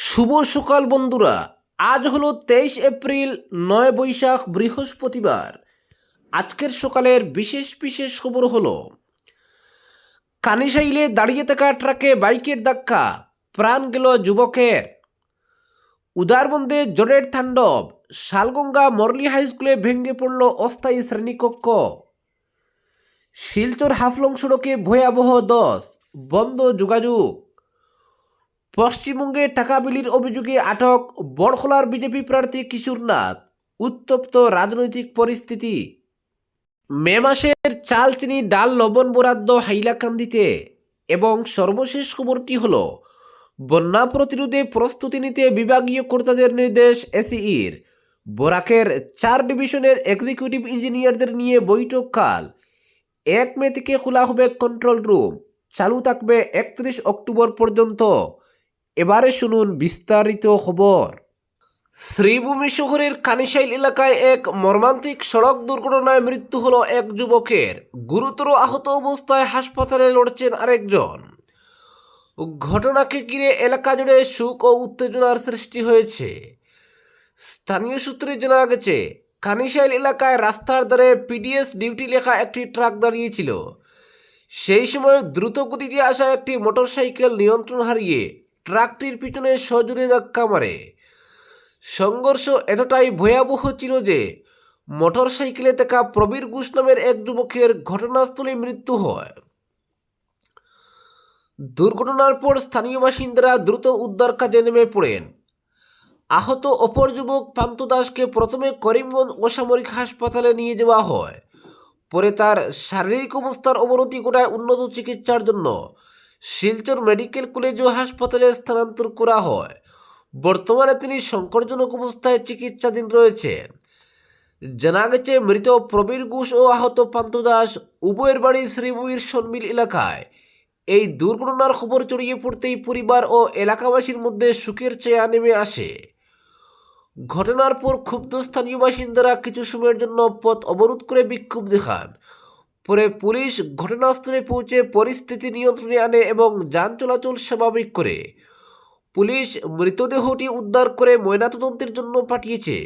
শুভ সকাল বন্ধুরা। আজ হলো 23 এপ্রিল, 9 বৈশাখ, বৃহস্পতিবার। আজকের সকালের বিশেষ বিশেষ খবর হলো: কানিসাইলে দাঁড়িয়ে থাকা ট্রাকে বাইকের ধাক্কা, প্রাণ গেল যুবকের। উদারবন্দে ঝড়ের তাণ্ডব, শালগঙ্গা মরলি হাই স্কুলে ভেঙে পড়ল অস্থায়ী শ্রেণীকক্ষ। শিলচর হাফলং সড়কে ভয়াবহ দশ, বন্ধ যোগাযোগ। পশ্চিমবঙ্গে টাকা বিলির অভিযোগে আটক বড়খলার বিজেপি প্রার্থী কিশোরনাথ। উত্তপ্ত রাজনৈতিক পরিস্থিতি। মে মাসের চাল, চিনি, ডাল, লবণ বরাদ্দ হাইলাকান্দিতে। এবং সর্বশেষ খবরটি হল, বন্যা প্রতিরোধে প্রস্তুতি নিতে বিভাগীয় কর্তাদের নির্দেশ এসিইর। বরাকের 4 ডিভিশনের এক্সিকিউটিভ ইঞ্জিনিয়ারদের নিয়ে বৈঠক কাল। 1 মে থেকে খোলা হবে কন্ট্রোল রুম, চালু থাকবে 31 অক্টোবর পর্যন্ত। এবারে শুনুন বিস্তারিত খবর। শ্রীভূমি শহরের কানিসাইল এলাকায় এক মর্মান্তিক সড়ক দুর্ঘটনায় মৃত্যু হলো এক যুবকের। গুরুতর আহত অবস্থায় হাসপাতালে লড়ছেন আরেকজন। ঘটনাকে ঘিরে এলাকা জুড়ে শোক ও উত্তেজনার সৃষ্টি হয়েছে। স্থানীয় সূত্রে জানা গেছে, কানিসাইল এলাকায় রাস্তার ধারে পিডিএস ডিউটি লেখা একটি ট্রাক দাঁড়িয়েছিল। সেই সময় দ্রুত গতিতে আসা একটি মোটরসাইকেল নিয়ন্ত্রণ হারিয়ে ট্রাকটির পিছনে সজোরে ধাক্কা মারে। সংঘর্ষ এতটাই ভয়াবহ ছিল যে মোটরসাইকেলে থাকা প্রবীর ঘোষ নামের এক যুবকের ঘটনাস্থলে মৃত্যু হয়। দুর্ঘটনার পর স্থানীয় বাসিন্দারা দ্রুত উদ্ধার কাজে নেমে পড়েন। আহত অপর যুবক পান্তু দাসকে প্রথমে করিমগঞ্জ অসামরিক হাসপাতালে নিয়ে যাওয়া হয়। পরে তার শারীরিক অবস্থার অবনতি ঘটায় উন্নত চিকিৎসার জন্য শিলচর মেডিকেল কলেজ ও হাসপাতালে স্থানান্তর করা হয়। বর্তমানে তিনি সংকটজনক অবস্থায় চিকিৎসাধীন রয়েছেন। জানা গেছে, মৃত প্রবীর ঘোষ ও আহত পান্তু দাস উভয়ের বাড়ি শ্রীভূমির সনমিল এলাকায়। এই দুর্ঘটনার খবর ছড়িয়ে পড়তেই পরিবার ও এলাকাবাসীর মধ্যে শোকের ছায়া নেমে আসে। ঘটনার পর ক্ষুব্ধ স্থানীয় বাসিন্দারা কিছু সময়ের জন্য পথ অবরোধ করে বিক্ষোভ দেখান। পরে পুলিশ ঘটনাস্থলে পৌঁছে পরিস্থিতি নিয়ন্ত্রণে আনে এবং যান চলাচল স্বাভাবিক করে। পুলিশ মৃতদেহটি উদ্ধার করে ময়নাতদন্তের জন্য পাঠিয়েছে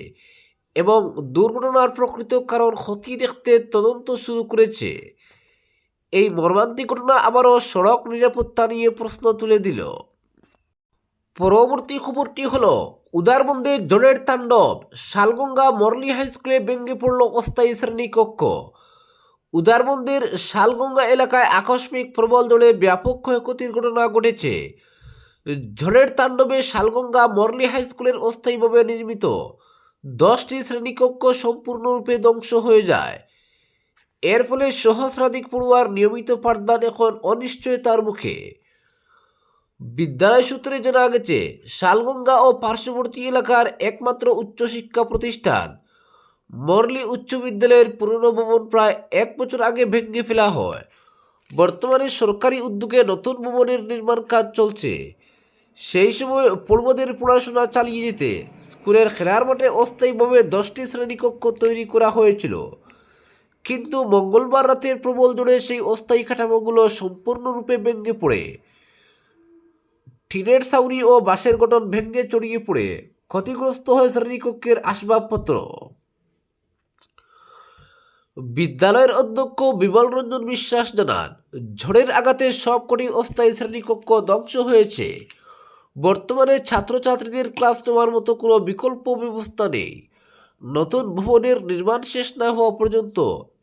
এবং দুর্ঘটনার প্রকৃত কারণ খতিয়ে দেখতে তদন্ত শুরু করেছে। এই মর্মান্তিক ঘটনা আবারও সড়ক নিরাপত্তা নিয়ে প্রশ্ন তুলে দিল। পরবর্তী খবরটি হলো, উদারবন্দে ঝড়ের তাণ্ডব, শালগঙ্গা মরলি হাই স্কুলে ভেঙে পড়ল অস্থায়ী শ্রেণীকক্ষ। উদারবন্দের শালগঙ্গা এলাকায় আকস্মিক প্রবল ঝড়ে ব্যাপক ক্ষয়ক্ষতির ঘটনা ঘটেছে। ঝড়ের তাণ্ডবে শালগঙ্গা মরলি হাই স্কুলের অস্থায়ীভাবে নির্মিত 10টি শ্রেণীকক্ষ সম্পূর্ণরূপে ধ্বংস হয়ে যায়। এর ফলে সহস্রাধিক পড়ুয়ার নিয়মিত পাঠদান এখন অনিশ্চয়তার মুখে। বিদ্যালয় সূত্রে জানা গেছে, শালগঙ্গা ও পার্শ্ববর্তী এলাকার একমাত্র উচ্চশিক্ষা প্রতিষ্ঠান মরলি উচ্চ বিদ্যালয়ের পুরনো ভবন প্রায় 1 বছর আগে ভেঙে ফেলা হয়। বর্তমানে সরকারি উদ্যোগে নতুন ভবনের নির্মাণ কাজ চলছে। সেই সময় পড়ুয়াদের পড়াশোনা চালিয়ে যেতে স্কুলের খেলার মাঠে অস্থায়ীভাবে 10টি শ্রেণীকক্ষ তৈরি করা হয়েছিল। কিন্তু মঙ্গলবার রাতের প্রবল ঝড়ে সেই অস্থায়ী কাঠামোগুলো সম্পূর্ণরূপে ভেঙে পড়ে। টিনের ছাউনি ও বাঁশের গঠন ভেঙে ছড়িয়ে পড়ে ক্ষতিগ্রস্ত হয় শ্রেণীকক্ষের আসবাবপত্র। বিদ্যালয়ের অধ্যক্ষ বিমল রঞ্জন বিশ্বাস জানান, ঝড়ের আঘাতে সবকটি অস্থায়ী শ্রেণীকক্ষ ধ্বংস হয়েছে। বর্তমানে ছাত্রছাত্রীদের ক্লাস নেওয়ার মতো কোনো বিকল্প ব্যবস্থা নেই। নতুন ভবনের নির্মাণ শেষ না হওয়া পর্যন্ত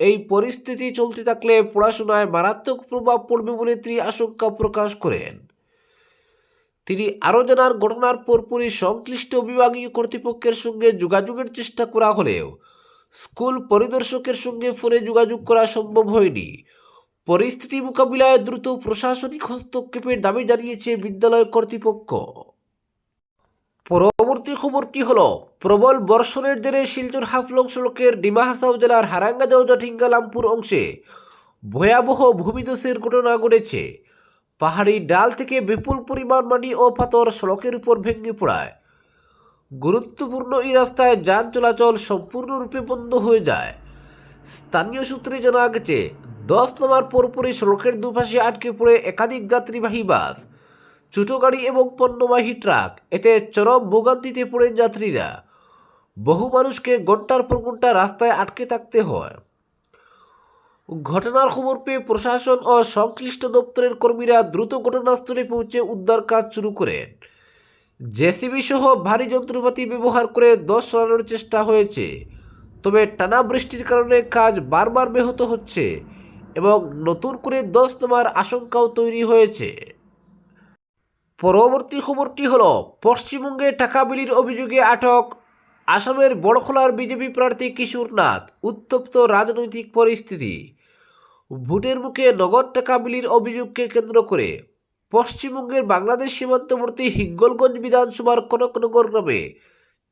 এই পরিস্থিতি চলতে থাকলে পড়াশোনায় মারাত্মক প্রভাব পড়বে বলে তিনি আশঙ্কা প্রকাশ করেন। তিনি আরও জানান, ঘটনার পরপরই সংশ্লিষ্ট বিভাগীয় কর্তৃপক্ষের সঙ্গে যোগাযোগের চেষ্টা করা হলেও স্কুল পরিদর্শকের সঙ্গে ফোনে যোগাযোগ করা সম্ভব হয়নি। পরিস্থিতি মোকাবিলায় দ্রুত প্রশাসনিক হস্তক্ষেপের দাবি জানিয়েছে বিদ্যালয় কর্তৃপক্ষ। পরবর্তী খবরটি হলো, প্রবল বর্ষণের জেরে শিলচর হাফলং সড়কের ডিমা হাসাও জেলার হারাঙ্গাজাও জাঠিঙ্গালামপুর অংশে ভয়াবহ ভূমিধসের ঘটনা ঘটেছে। পাহাড়ি ডাল থেকে বিপুল পরিমাণ মাটি ও পাথর সড়কের উপর ভেঙে পড়ায় গুরুত্বপূর্ণ এই রাস্তায় যান চলাচল সম্পূর্ণরূপে বন্ধ হয়ে যায়। স্থানীয় সূত্রে জানা গেছে, 10 নামার পরপরই সড়কের দুপাশে আটকে পড়ে একাধিক যাত্রীবাহী বাস। ছোট গাড়ি এবং পণ্যবাহী ট্রাক, এতে চরম ভোগান্তিতে পড়েন যাত্রীরা। বহু মানুষকে ঘন্টার পর ঘন্টা রাস্তায় আটকে থাকতে হয়। ঘটনার খবর পেয়ে প্রশাসন ও সংশ্লিষ্ট দপ্তরের কর্মীরা দ্রুত ঘটনাস্থলে পৌঁছে উদ্ধার কাজ শুরু করেন। জেসিবি সহ ভারী যন্ত্রপাতি ব্যবহার করে দোষ সরানোর চেষ্টা হয়েছে, তবে টানা বৃষ্টির কারণে কাজ বারবার ব্যাহত হচ্ছে এবং নতুন করে দোষ নামার আশঙ্কাও তৈরি হয়েছে। পরবর্তী খবরটি হল, পশ্চিমবঙ্গে টাকা বিলির অভিযোগে আটক আসামের বড়খলার বিজেপি প্রার্থী কিশোর নাথ। উত্তপ্ত রাজনৈতিক পরিস্থিতি। ভোটের মুখে নগদ টাকা বিলির অভিযোগকে কেন্দ্র করে পশ্চিমবঙ্গের বাংলাদেশ সীমান্তবর্তী হিঙ্গলগঞ্জ বিধানসভার কনকনগর গ্রামে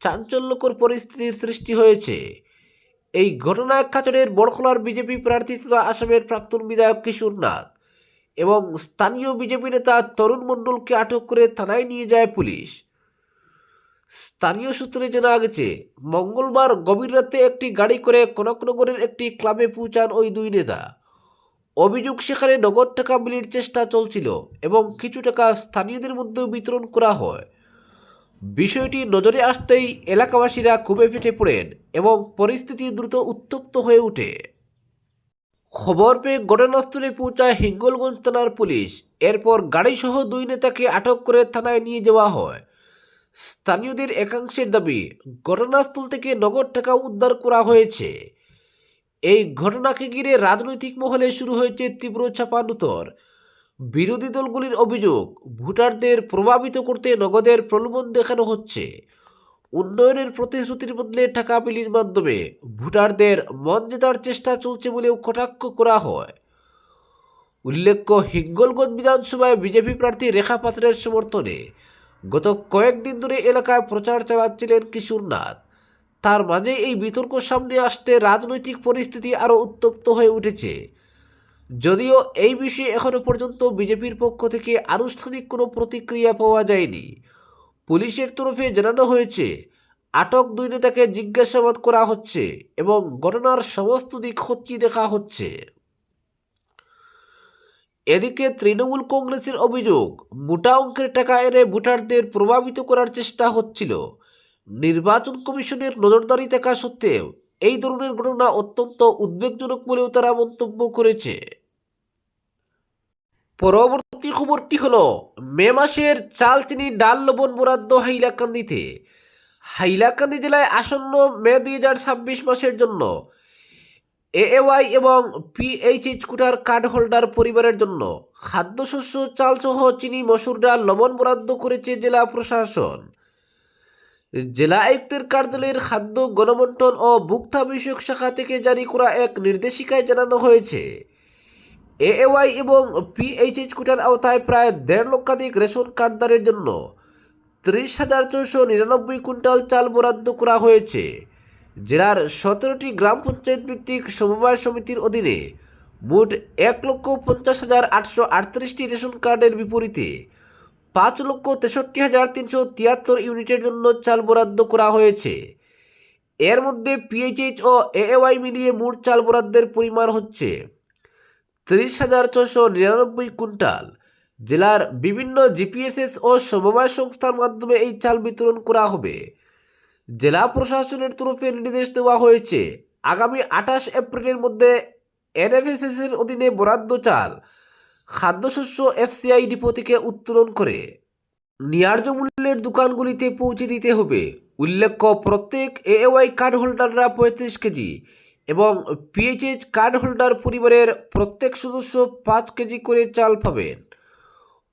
চাঞ্চল্যকর পরিস্থিতির সৃষ্টি হয়েছে। এই ঘটনায় কাছাড়ের বড়খলার বিজেপি প্রার্থী তথা আসামের প্রাক্তন বিধায়ক কিশোর নাথ এবং স্থানীয় বিজেপি নেতা তরুণ মণ্ডলকে আটক করে থানায় নিয়ে যায় পুলিশ। স্থানীয় সূত্রে জানা গেছে, মঙ্গলবার গভীর রাতে একটি গাড়ি করে কনকনগরের একটি ক্লাবে পৌঁছান ওই দুই নেতা। অভিযোগ, সেখানে নগদ টাকা বিলির চেষ্টা চলছিল এবং কিছু টাকা স্থানীয়দের মধ্যে বিতরণ করা হয়। বিষয়টি নজরে আসতেই এলাকাবাসীরা ক্ষোভে ফেটে পড়েন এবং পরিস্থিতি দ্রুত উত্তপ্ত হয়ে ওঠে। খবর পেয়ে ঘটনাস্থলে পৌঁছায় হিঙ্গলগঞ্জ থানার পুলিশ। এরপর গাড়িসহ দুই নেতাকে আটক করে থানায় নিয়ে যাওয়া হয়। স্থানীয়দের একাংশের দাবি, ঘটনাস্থল থেকে নগদ টাকা উদ্ধার করা হয়েছে। এই ঘটনাকে ঘিরে রাজনৈতিক মহলে শুরু হয়েছে তীব্র চাপানুতর। বিরোধী দলগুলির অভিযোগ, ভোটারদের প্রভাবিত করতে নগদের প্রলোভন দেখানো হচ্ছে। উন্নয়নের প্রতিশ্রুতির বদলে টাকা বিলির মাধ্যমে ভোটারদের মন জেতার চেষ্টা চলছে বলেও কটাক্ষ করা হয়। উল্লেখ্য, হিঙ্গলগঞ্জ বিধানসভায় বিজেপি প্রার্থী রেখা পাত্রের সমর্থনে গত কয়েকদিন ধরে এলাকায় প্রচার চালাচ্ছিলেন কিশোর নাথ। তার মাঝে এই বিতর্ক সামনে আসতে রাজনৈতিক পরিস্থিতি আরও উত্তপ্ত হয়ে উঠেছে। যদিও এই বিষয়ে এখনও পর্যন্ত বিজেপির পক্ষ থেকে আনুষ্ঠানিক কোনো প্রতিক্রিয়া পাওয়া যায়নি। পুলিশের তরফে জানানো হয়েছে, আটক দুই নেতাকে জিজ্ঞাসাবাদ করা হচ্ছে এবং ঘটনার সমস্ত দিক খতিয়ে দেখা হচ্ছে। এদিকে তৃণমূল কংগ্রেসের অভিযোগ, মোটা অঙ্কের টাকা এনে ভোটারদের প্রভাবিত করার চেষ্টা হচ্ছিল। নির্বাচন কমিশনের নজরদারি থাকা সত্ত্বেও এই ধরনের ঘটনা অত্যন্ত উদ্বেগজনক বলেও তারা মন্তব্য করেছে। পরবর্তী খবরটি হল, মে মাসের চাল, চিনি, ডাল, লবণ বরাদ্দ হাইলাকান্দিতে। হাইলাকান্দি জেলায় আসন্ন মে 2026 মাসের জন্য এএওয়াই এবং পিএইচএইচ কোটার কার্ড হোল্ডার পরিবারের জন্য খাদ্যশস্য, চালসহ চিনি, মসুর ডাল, লবণ বরাদ্দ করেছে জেলা প্রশাসন। জেলা আয়ুক্তের কার্যালয়ের খাদ্য, গণবণ্টন ও ভোক্তা বিষয়ক শাখা থেকে জারি করা এক নির্দেশিকায় জানানো হয়েছে, এএওয়াই এবং পিএইচএইচ কোটার আওতায় প্রায় 1.5 লক্ষাধিক রেশন কার্ডদারের জন্য 30,499 কুইন্টাল চাল বরাদ্দ করা হয়েছে। জেলার 17টি গ্রাম পঞ্চায়েত ভিত্তিক সমবায় সমিতির অধীনে মোট 1,50,838টি রেশন কার্ডের বিপরীতে 5,63,373 ইউনিটের জন্য চাল বরাদ্দ করা হয়েছে। এর মধ্যে পিএইচএইচ ও এএওয়াই মিলিয়ে মোট চাল বরাদ্দের পরিমাণ হচ্ছে 30,499 কুইন্টাল। জেলার বিভিন্ন জিপিএসএস ও সমবায় সংস্থার মাধ্যমে এই চাল বিতরণ করা হবে। জেলা প্রশাসনের তরফে নির্দেশ দেওয়া হয়েছে, আগামী 28 এপ্রিলের মধ্যে এনএফএসএস এর অধীনে বরাদ্দ চাল খাদ্যশস্য এফসিআই ডিপো থেকে উত্তোলন করে ন্যায্য মূল্যের দোকানগুলিতে পৌঁছে দিতে হবে। উল্লেখ্য, প্রত্যেক এএওয়াই কার্ড হোল্ডাররা 35 কেজি এবং পিএইচএইচ কার্ড হোল্ডার পরিবারের প্রত্যেক সদস্য 5 কেজি করে চাল পাবেন।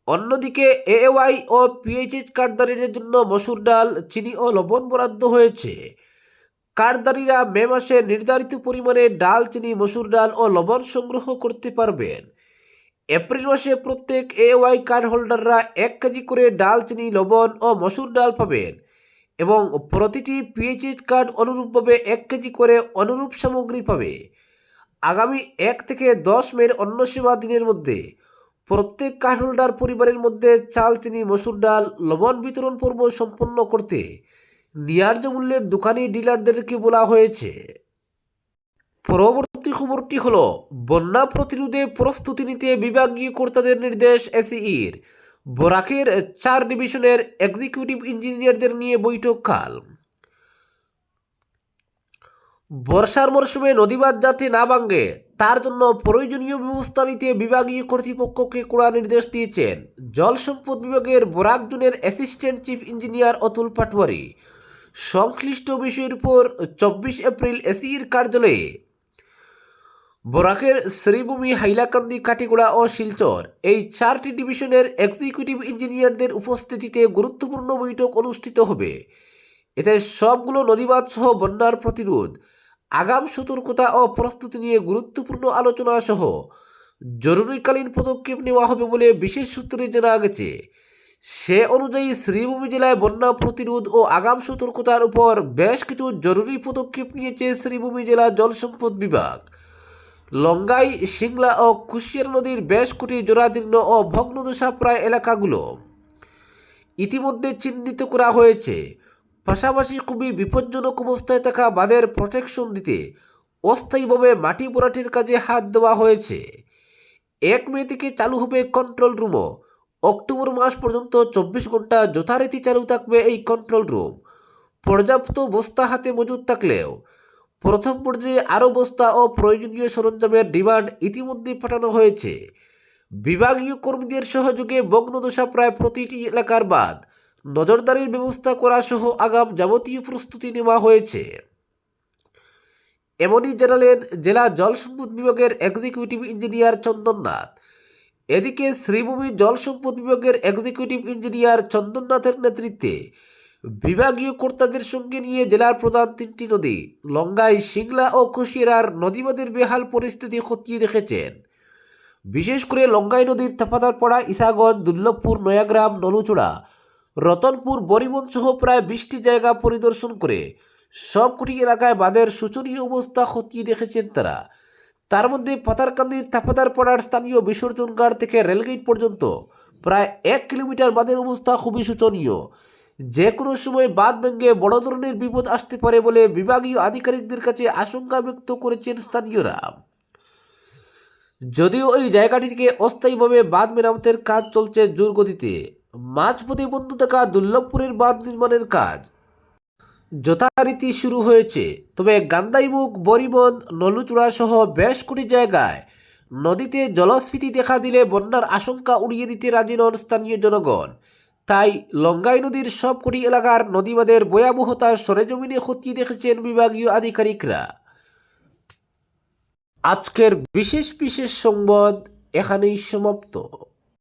অন্যদিকে এএওয়াই ও পিএইচএইচ কার্ডধারীদের জন্য মসুর ডাল, চিনি ও লবণ বরাদ্দ হয়েছে। কার্ডধারীরা মে মাসে নির্ধারিত পরিমাণে ডাল, চিনি, মসুর ডাল ও লবণ সংগ্রহ করতে পারবেন। এপ্রিল মাসে প্রত্যেক এএওয়াই কার্ড হোল্ডাররা 1 কেজি করে ডাল, চিনি, লবণ ও মসুর ডাল পাবেন এবং প্রতিটি পিএইচএইচ কার্ড অনুরূপভাবে 1 কেজি করে অনুরূপ সামগ্রী পাবে। আগামী 1 থেকে 10 মের অন্ন সেবা দিনের মধ্যে প্রত্যেক কার্ড হোল্ডার পরিবারের মধ্যে চাল, চিনি, মসুর ডাল, লবণ বিতরণ পর্ব সম্পন্ন করতে ন্যায্য মূল্যের দোকানি ডিলারদেরকে বলা হয়েছে। পরবর্তী খবরটি হল, বন্যা প্রতিরোধে প্রস্তুতি নিতে বিভাগীয় কর্তাদের নির্দেশ এসইর। বরাকের 4 ডিভিশনের এক্সিকিউটিভ ইঞ্জিনিয়ারদের নিয়ে বৈঠক কাল। বর্ষার মরশুমে নদীবাঁধ যাতে না ভাঙে তার জন্য প্রয়োজনীয় ব্যবস্থা নিতে বিভাগীয় কর্তৃপক্ষকে কড়া নির্দেশ দিয়েছেন জল সম্পদ বিভাগের বরাক জোনের assistant chief engineer Atul Patwari. সংশ্লিষ্ট বিষয়ের উপর 24 এপ্রিল এসির কার্যালয়ে বরাকের শ্রীভূমি, হাইলাকান্দি, কাটিগড়া ও শিলচর এই 4টি ডিভিশনের এক্সিকিউটিভ ইঞ্জিনিয়ারদের উপস্থিতিতে গুরুত্বপূর্ণ বৈঠক অনুষ্ঠিত হবে। এতে সবগুলো নদীবাঁধ সহ বন্যার প্রতিরোধ, আগাম সতর্কতা ও প্রস্তুতি নিয়ে গুরুত্বপূর্ণ আলোচনা সহ জরুরিকালীন পদক্ষেপ নেওয়া হবে বলে বিশেষ সূত্রে জানা গেছে। সে অনুযায়ী শ্রীভূমি জেলায় বন্যা প্রতিরোধ ও আগাম সতর্কতার উপর বেশ কিছু জরুরি পদক্ষেপ নিয়েছে শ্রীভূমি জেলা জল সম্পদ বিভাগ। লঙ্গাই, সিংলা ও কুশিয়ারা নদীর বেশ কটি জরাজীর্ণ ও ভগ্নদশা প্রায় এলাকাগুলো ইতিমধ্যে চিহ্নিত করা হয়েছে। পাশাপাশি খুবই বিপজ্জনক অবস্থায় থাকা বাঁধের প্রোটেকশন দিতে অস্থায়ীভাবে মাটি ভরাটের কাজে হাত দেওয়া হয়েছে। 1 মে থেকে চালু হবে কন্ট্রোল রুমও। অক্টোবর মাস পর্যন্ত 24 ঘন্টা যথারীতি চালু থাকবে এই কন্ট্রোল রুম। পর্যাপ্ত বস্তা হাতে মজুদ থাকলেও প্রথম পর্যায়ে আরও বস্তা ও প্রয়োজনীয় সরঞ্জামের ডিমান্ড ইতিমধ্যে পাঠানো হয়েছে। বিভাগীয় কর্মীদের সহযোগে ভগ্নদশা প্রায় প্রতিটি এলাকার বাদ নজরদারির ব্যবস্থা করা সহ আগাম যাবতীয় প্রস্তুতি নেওয়া হয়েছে। এমনই জানালেন জেলা জল সম্পদ বিভাগের এক্সিকিউটিভ ইঞ্জিনিয়ার চন্দননাথ। এদিকে শ্রীভূমি জল সম্পদ বিভাগের এক্সিকিউটিভ ইঞ্জিনিয়ার চন্দননাথের নেতৃত্বে বিভাগীয় কর্তাদের সঙ্গে নিয়ে জেলার প্রধান 3টি নদী লঙ্গাই, সিংলা ও কুশিয়ারার নদীবাঁধের বেহাল পরিস্থিতি খতিয়ে দেখেছেন। বিশেষ করে লঙ্গাই নদীর তাপাদারপাড়া, ইসাগঞ্জ, দুর্লভপুর, নয়াগ্রাম, নলুচড়া, রতনপুর, বরিবন সহ প্রায় 20টি জায়গা পরিদর্শন করে সবকটি এলাকায় বাঁধের শোচনীয় অবস্থা খতিয়ে দেখেছেন তারা। তার মধ্যে পাতারকান্দির তাপাদারপাড়ার স্থানীয় বিসর্জন ঘাট থেকে রেলগেট পর্যন্ত প্রায় 1 কিলোমিটার বাঁধের অবস্থা খুবই শোচনীয়। যে কোনো সময় বাঁধ ভেঙে বড় ধরনের বিপদ আসতে পারে বলে বিভাগীয় আধিকারিকদের কাছে আশঙ্কা ব্যক্ত করেছেন স্থানীয়রা। যদিও ওই জায়গাটি থেকে অস্থায়ীভাবে বাঁধ মেরামতের কাজ চলছে জোর গতিতে, মাঝপথে বন্ধ থাকা দুর্লভপুরের বাঁধ নির্মাণের কাজ যথারীতি শুরু হয়েছে। তবে গান্দাইমুখ, বরিবন, নলুচড়া সহ বেশ কটি জায়গায় নদীতে জলস্ফীতি দেখা দিলে বন্যার আশঙ্কা উড়িয়ে দিতে রাজি নন স্থানীয় জনগণ। তাই লঙ্গাই নদীর সবকটি এলাকার নদীবাঁধের ভয়াবহতা সরেজমিনে খতিয়ে দেখেছেন বিভাগীয় আধিকারিকরা। আজকের বিশেষ সংবাদ এখানেই সমাপ্ত।